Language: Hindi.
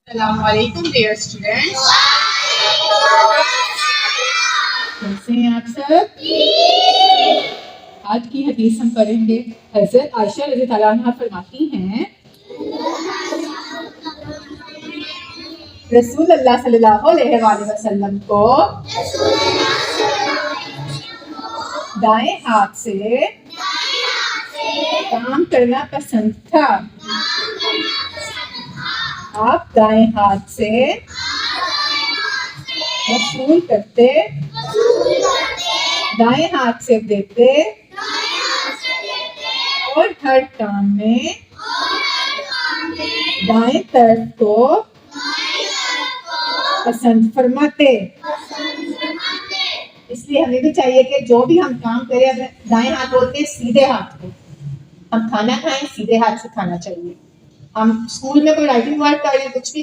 अस्सलामुअलैकुम डियर स्टूडेंट्स, कैसे हैं आप सब। आज की हदीस हम पढ़ेंगे। हज़रत आयशा रज़ियल्लाहु अन्हा फरमाती हैं, रसूल अल्लाह सल्लल्लाहु अलैहि वसल्लम को दाएं हाथ से काम करना पसंद था। आप दाएं हाथ से वसूल करते, दाएं हाथ से देते और हर काम में दाएं तरफ को पसंद फरमाते। इसलिए हमें भी चाहिए कि जो भी हम काम करें, अगर दाएं हाथ बोलते सीधे हाथ को, हम खाना खाएं सीधे हाथ से खाना चाहिए। हम स्कूल में कोई राइटिंग वर्क करें, कुछ भी